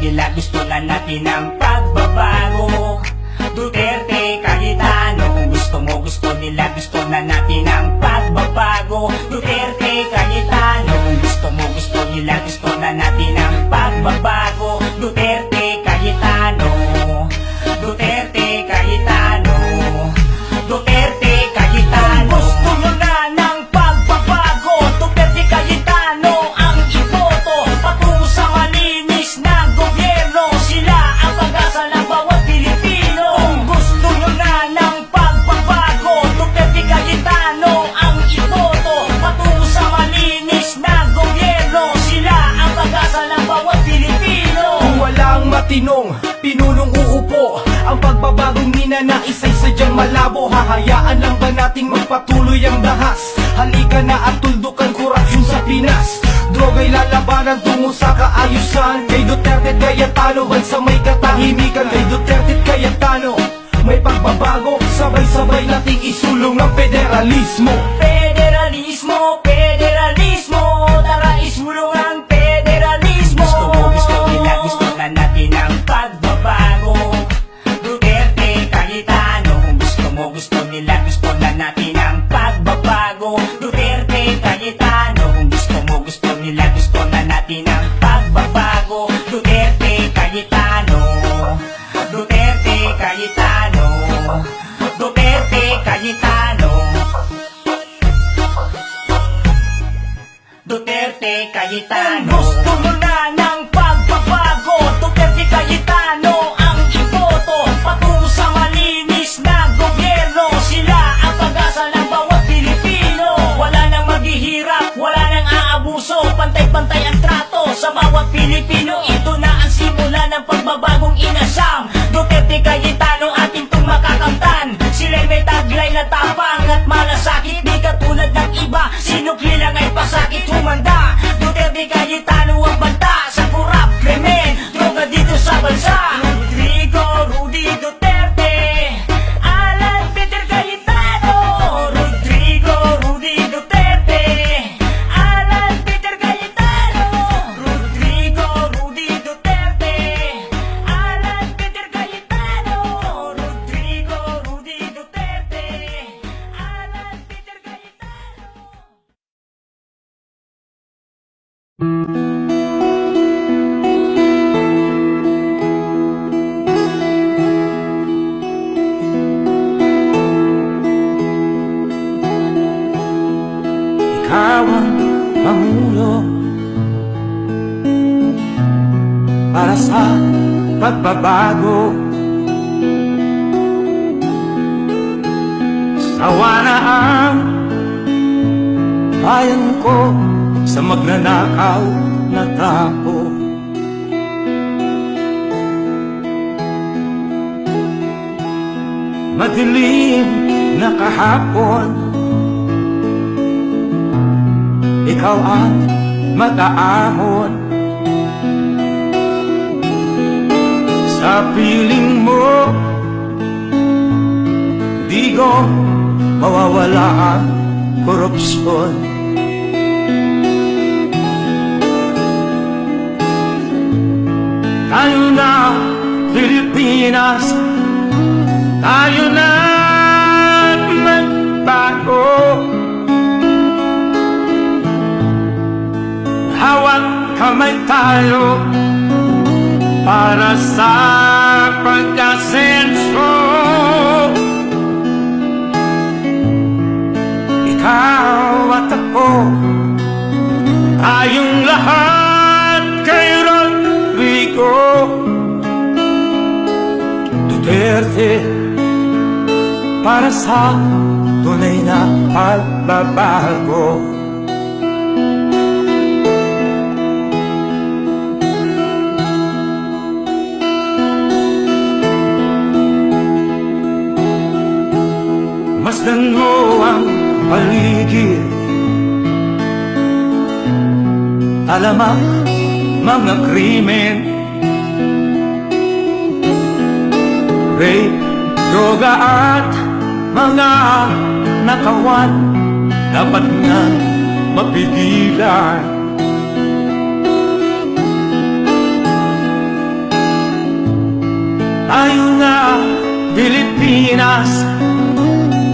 nila, gusto na natin ang pagbabago. Duterte, Cayetano, gusto nila, gusto na natin ang pagbabago. Duterte, Cayetano, gusto nila, gusto na natin ang pagbabago. Duterte, Cayetano, Duterte, Cayetano, Duterte, Cayetano. Gusto nyo na ng pagbabago. Duterte, Cayetano ang iboto patungo sa malinis na gobyerno. Sila ang pag-asa ng bawat Pilipino. Gusto nyo na ng pagbabago. Duterte, Cayetano ang iboto patungo sa malinis na gobyerno. Sila ang pag-asa ng bawat Pilipino. Kung walang matinong pinunong uupo, ang pagbabagong ninanais ay sadyang malabo. Hahayaan lang ba nating magpatuloy ang dahas? Halika na at tuldukan korupsyon sa Pinas. Droga'y lalabanan tungo sa kaayusan. Kay Duterte at Cayetano, bansa may katahimikan. Kay Duterte at Cayetano, may pagbabago. Sabay-sabay nating isulong ng federalismo. Federalismo, federalismo, tara isulong ang federalismo. Gusto nila, gusto na natin ang pagbabago. Duterte, Cayetano, gusto nila, gusto na natin ang pagbabago. Duterte, Cayetano, gusto nila, gusto na natin ang pagbabago. Duterte, Cayetano, Duterte, Cayetano, Duterte, Cayetano, Duterte, Cayetano. Gusto mo na ng pagbabago. Duterte, Cayetano ang iboto patungo sa malinis na gobyerno. Sila ang pag-asa ng bawat Pilipino. Wala nang maghihirap, wala nang aabuso. Pantay-pantay ang trato sa bawat Pilipino. Ito na ang simula ng pagbabagong inasam. Duterte, Cayetano ating itong makakamtan. Sila'y may taglay na tapang at malasakit. Di katulad ng iba, sinukli lang ay pasakit. Humanda, Duterte, Cayetano ang banta sa kurap, krimen, droga dito sa bansa. Rodrigo, Rudy Duterte, Alan Peter Cayetano. Rodrigo, Rudy Duterte, Alan Peter Cayetano. Rodrigo, Rudy Duterte, Alan Peter Cayetano. Rodrigo, Rudy Duterte, Alan Peter Cayetano. Ikaw ang pangulo para sa pagbabago. Sawa na ang bayan ko sa magnanakaw na tao. Madilim na kahapon, ikaw ang mag-aahon. Sa piling mo, di ko mawawala ang korupsyon. Tayo na Pilipinas, tayo na magbago. Hawak kamay tayo para sa pag-asenso. Ikaw at ako, tayong lahat kay Rodrigo Duterte, para sa tunay na pagbabago. Masdan mo ang paligid, alamak mga krimen, rape, droga at mga nakawan, dapat na mapigilan. tayo na Pilipinas,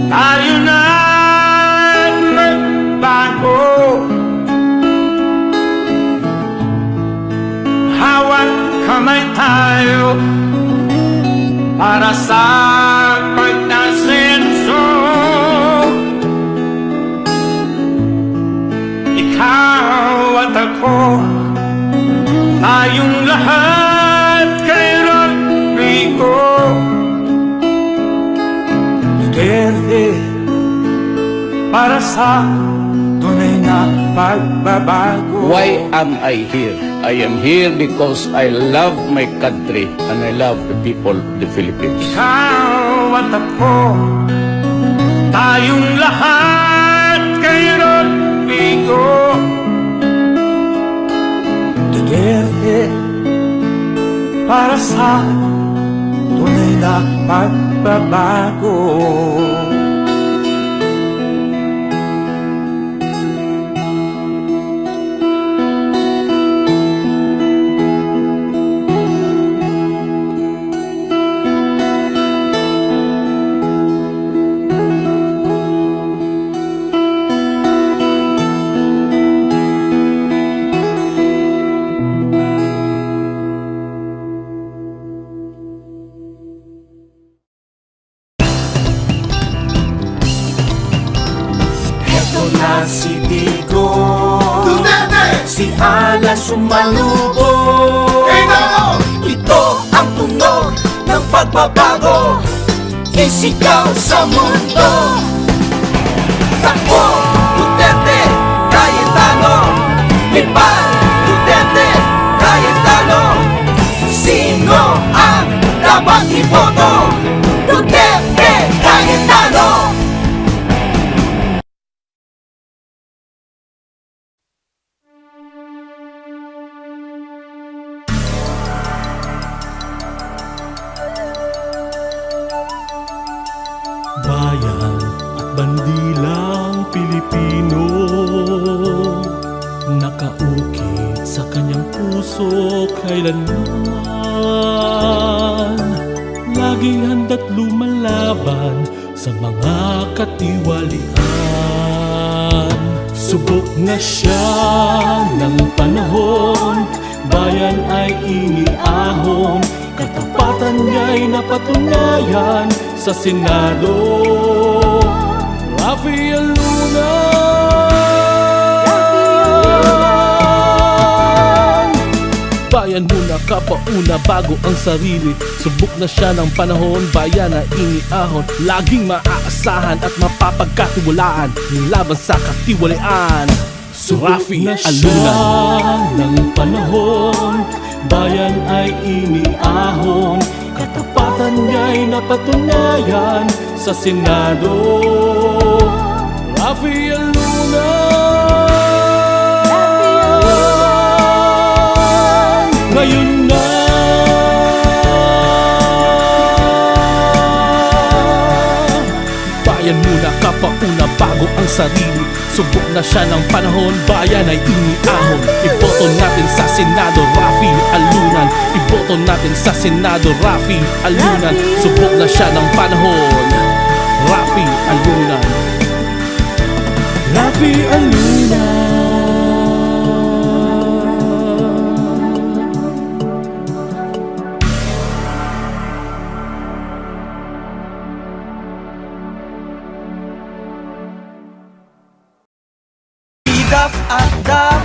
tayo na magbago. Hawat kamay tayo para sa pagtasenso. Ikaw at ako, tayong lahat kay Rodrigo Duterte, para sa tunay na pagbabago. Why am I here? I am here because I love my country and I love the people of the Philippines. Ikaw at ako, tayong lahat kay Rodrigo Duterte, para sa tunay na pagbabago. Si Digo, si Alan sumalubong. Ito ang tunog ng pagbabago, isigaw sa mundo. Takbo, Duterte, Cayetano. Lipan, Duterte, Cayetano. Sino ang dapat iboto? Duterte, Cayetano. Bayan at bandilang Pilipino, nakaukit sa kanyang puso kailanman. Laging handa't lumalaban sa mga katiwalian. Subok na siya ng panahon, bayan ay iniahon. Katapatan niya'y napatunayan sa Senado. Rafael Luna, bayan muna kapauna bago ang sarili. Subok na siya ng panahon, bayan na iniahon. Laging maaasahan at mapapagkatiwalaan, laban sa katiwalian. Rafi na siya ng panahon, bayan ay iniahon. Katapatan niya'y napatunayan sa Senado. Rafael Luna, ngayon na bayan muna kapauna bago ang sarili. Subok na siya ng panahon, bayan ay iniahon. Iboto natin sa Senado, Rafi Alunan. Iboto natin sa Senado, Rafi Alunan. Subok na siya ng panahon, Rafi Alunan. Rafi Alunan. Dap at dap,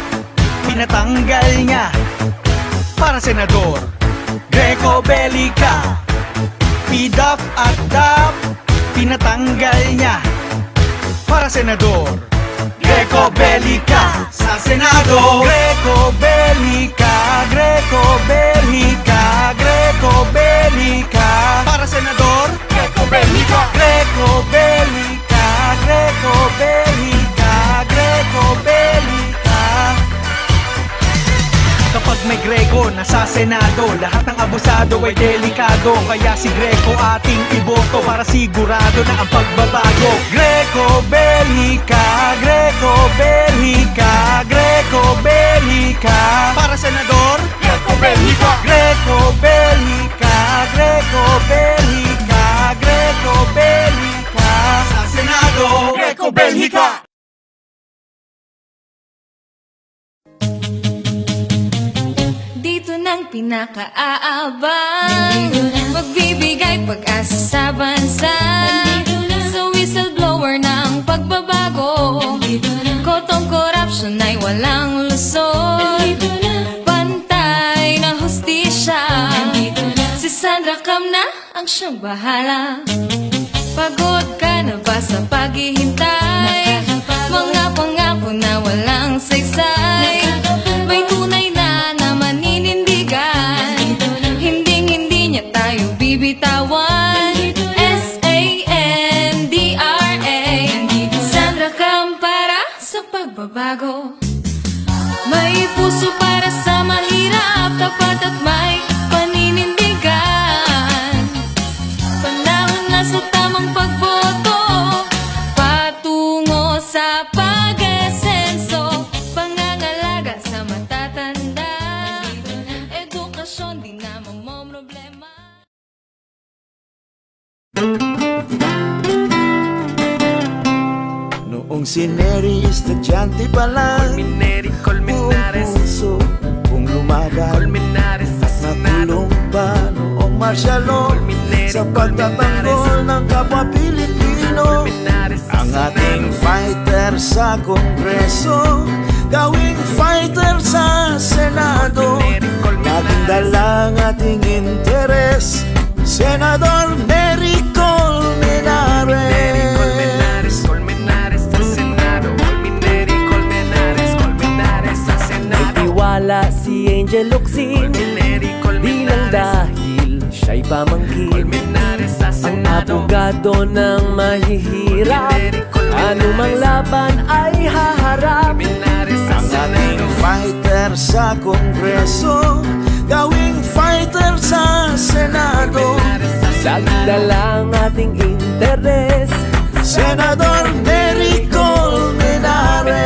pinatanggal niya para senador. Greco Bellica. Pidap at dap, pinatanggal niya para senador. Greco Bellica sa Senado. Greco Bellica, Greco Bellica, Greco Bellica para senador. Greco Bellica, Greco Bellica, Greco Bellica, Greco Bellica. Kapag may Greco nasa Senado, lahat ng abusado ay delikado. Kaya si Greco ating iboto para sigurado na ang pagbabago. Greco Bellica, Greco Bellica, Greco Bellica para senador. Greco Bellica, Greco Bellica, Greco Nandito ng pinakaaabang, magbibigay pag-asa sa bansa. Sa whistleblower na ang pagbabago, kotong corruption ay walang lusot. Pantay na hustisya, si Sandra Cam na ang siyang bahala. Pagod ka na ba sa paghihintay? Mga pangako na walang saysay, may tunay na maninindigan. Hinding-hindi niya tayo bibitawan. S-A-N-D-R-A, Sandra Cam para sa pagbabago. May puso para sa mahirap, tapat at may paninindigan. Panahon na sa tamang pagboto, patungo sa pag-esenso. Pangangalaga sa matatanda, edukasyon di na mamomroblema. Noong si Neri estudyante pa lang, buong puso kung lumaban, natulong pa noong martial law sa pagtatanggol ng kapwa Pilipino. Ang ating fighter sa Kongreso, gawing fighter sa Senado. Laging dalang ating interes, Senador Neri Colmenares. Wala si Angel Locsin, di lang dahil siya'y pamangkin. Ang abogado ng mahihirap, anumang laban ay haharap. Ang ating fighter sa Kongreso, gawing fighter sa Senado. Sagdalang ating interes, Senador Neri Colmenares.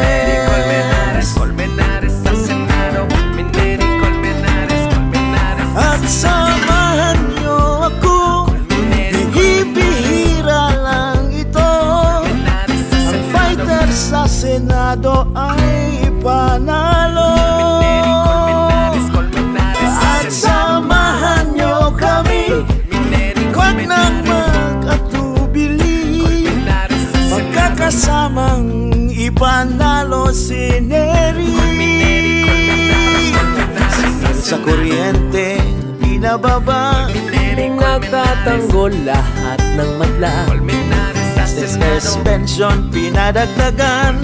At samahan niyo ako, bihira lang ito. Ang fighter sa Senado ay panalo. At samahan niyo kami, huwag nang mag-atubili. Magkakasamang ipanalo si Neri. Sa kuryente, binababa, nagtatanggol lahat ng madla. business pension, pinadagdagan.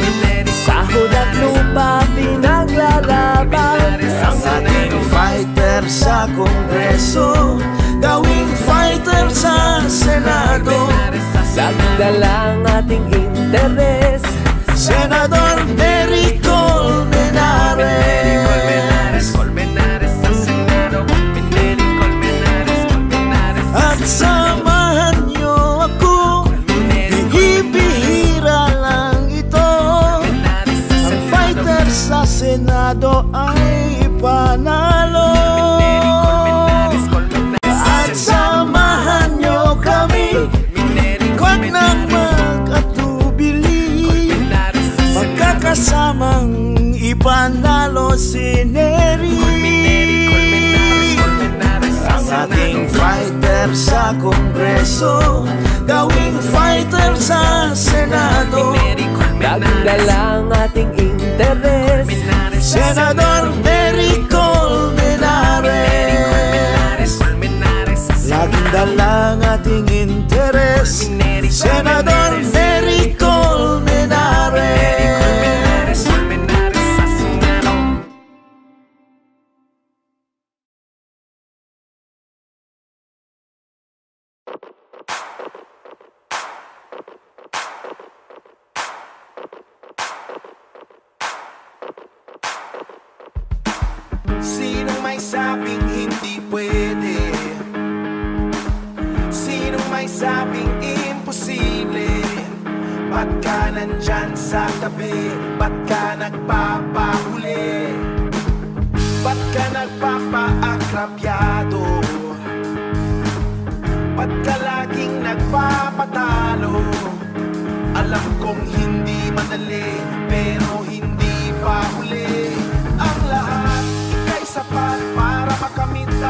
Sahod at lupa, pinaglalaban. Ang ating fighter sa Kongreso, gawing fighter sa Senado. Sagdalang ating interes, Senador Neri Colmenares. At samahan niyo ako, bihira lang ito. Ang fighter sa Senado ay panalo. At samahan niyo kami, huwag nang mag-atubili. Magkakasamang ipanalo si Neri. Ang ating fighter sa Kongreso, gawing fighter sa Senado. sagdalang ating interes, Senador Neri Colmenares. Laging dalang ating interes, Senador Neri Colmenares. Sinong may sabing hindi pwede? Sinong may sabing imposible? Ba't ka nandyan sa tabi? Ba't ka nagpapahuli? Ba't ka nagpapaakrabyado? Ba't ka laging nagpapatalo? Alam kong hindi madali, pero hindi pa huli. Ang lahat ika'y sapat para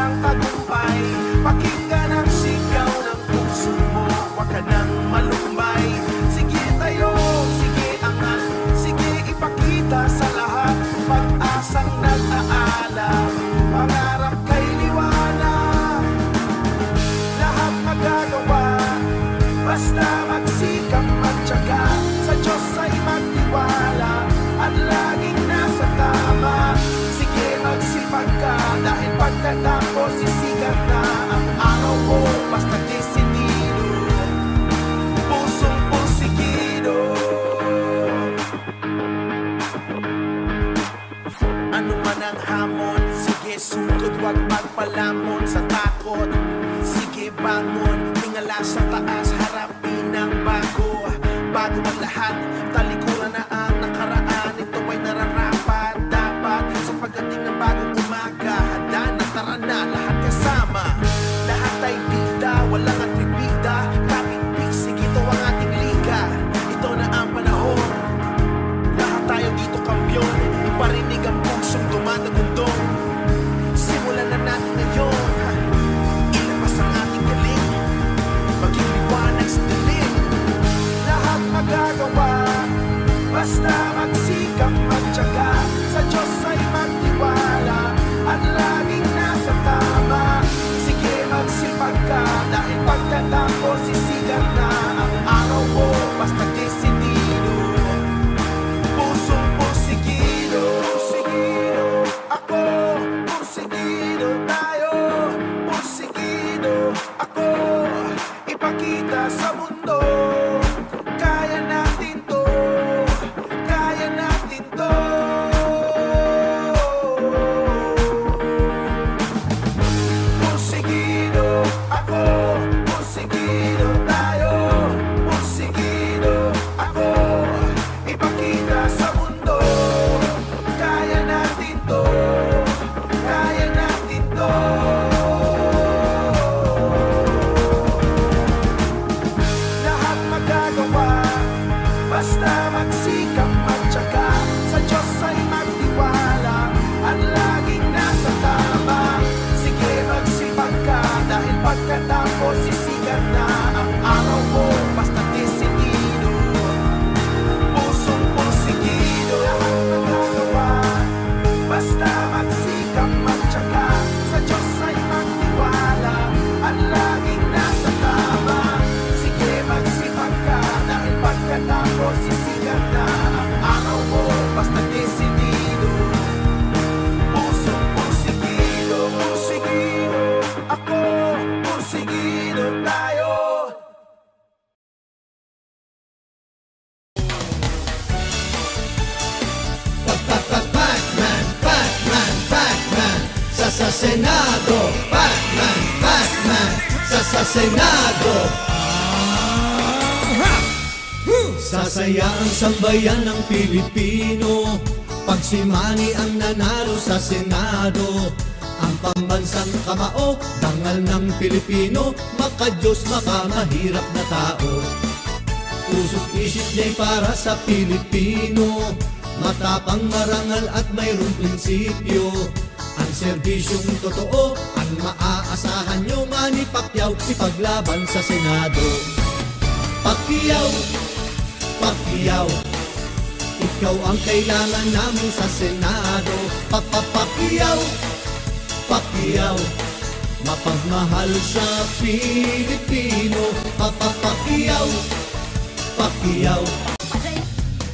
ng tagumpay. Pakinggan ang sigaw ng puso mo, huwag ka nang malumbay. Sige tayo, sige angat, sige ipakita sa lahat. Pag-asang nag-aalab, pangarap kay liwanag. Lahat magagawa, basta magsikap magtyaga. Sa Diyos ay magtiwala at laging nasa tama. Sige magsipag ka, dahil pagkatapos sisikat na ang araw mo. Basta desidido, pusong porsigido. Ano man ang hamon, sige sugod, wag magpalamon sa takot. Sige bangon, tingala sa taas, harapin ang bago. Bago ang lahat, talikuran na ang nakaraan. Ito ay nararapat, dapat sa pagdating ng bagong umaga. Handa na, tara na, lahat kasama. Lahat ay bida, walang atribida. Kapit-pisig, ito ang ating liga. Ito na ang panahon, lahat tayo dito kampiyon. Iparinig ang pusong dumadagundong. Simulan na natin ngayon, ilabas ang ating galing, maging liwanag sa dilim. Lahat magagawa, basta magsikap magtyaga. Sa Diyos ay magtiwala at laging nasa tama. Sige magsipag ka, dahil pagkatapos sisigat na ang araw mo. Basta desidido, pusong porsigido. Porsigido, ako, porsigido tayo. Porsigido, ako, ipakita sa mundo. Kaya natin to, kaya natin to. Porsigido, ako, porsigido tayo. Porsigido, ako, ipakita sa mundo. Kaya natin to, kaya natin to. Lahat magagawa, basta magsikap magtyaga. Sa Diyos ay magtiwala at laging nasa tama. Sige magsipag ka, dahil pagkatapos sisigat na ang araw mo. Basta desidido, pusong porsigido. Lahat magagawa, basta magsikap magtyaga. Sa Diyos ay magtiwala at laging nasa tama. Sige magsipag ka, dahil pagkatapos sisigat na ang araw mo. Basta desidido, pusong porsigido. Porsigido, ako, porsigido tayo. Pac-Man, Pac-Man, Pac-Man sa Senado. Pac-Man, Pac-Man sa Senado. Sasaya ang sambayan ng Pilipino pag si Manny ang nanalo sa Senado. Ang pambansang kamao, dangal ng Pilipino, maka-Diyos, maka-mahirap na tao. Puso't isip niya'y para sa Pilipino, matapang, marangal at mayroong prinsipyo. Ang serbisyong totoo, ang maaasahan nyo. Manny Pacquiao, ipaglaban sa Senado. Pacquiao, Pacquiao, ikaw ang kailangan namin sa Senado. Pacquiao, Pacquiao, mapagmahal sa Pilipino. Pacquiao, Pacquiao,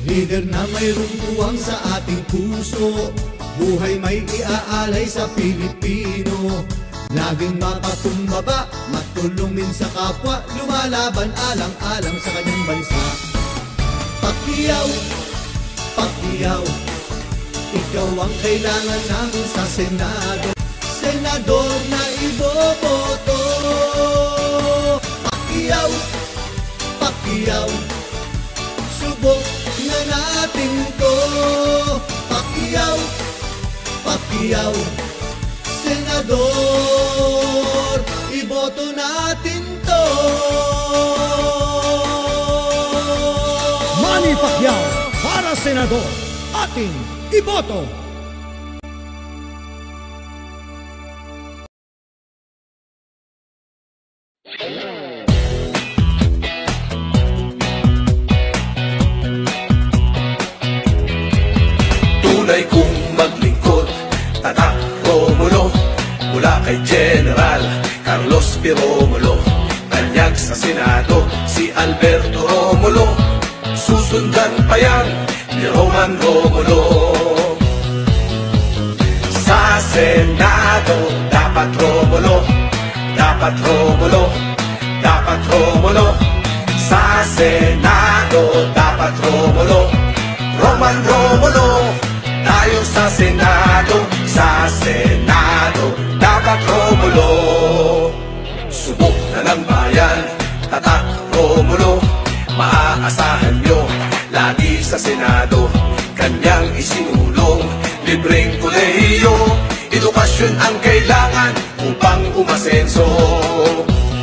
leader na mayroong tuwang sa ating puso. Buhay may iaalay sa Pilipino. Laging mapatumbaba, matulungin sa kapwa, lumalaban alang-alang sa kanyang bansa. Pacquiao, Pacquiao, ikaw ang kailangan namin sa Senado. Senador na iboboto. Pacquiao, Pacquiao, subok na natin to. Pacquiao, Pacquiao, Senador, iboto natin to. Manny Pacquiao para Senador, ating iboto. Tunay kong maglingkod, Tatak Romulo, mula kay General Carlos P. Romulo, kanyag sa Senado si Alberto Romulo, susundan pa yan ni Roman Romulo. Sa Senado dapat Romulo, dapat Romulo, dapat Romulo. Sa Senado dapat Romulo, Roman Romulo. Tayo sa Senado, sa Senado dapat Romulo. Subok na ng bayan, Tatak Romulo, maaasahan nyo lagi sa Senado. Kanyang isinulong libreng kolehiyo, edukasyon ang kailangan upang umasenso.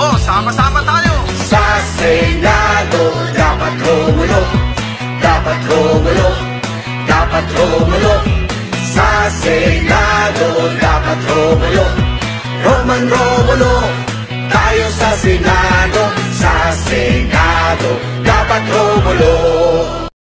Oh, sama-sama tayo! Sa Senado dapat Romulo, dapat Romulo, dapat Romulo. Sa Senado dapat Romulo, Roman Romulo. Tayo sa Senado, sa Senado dapat Romulo.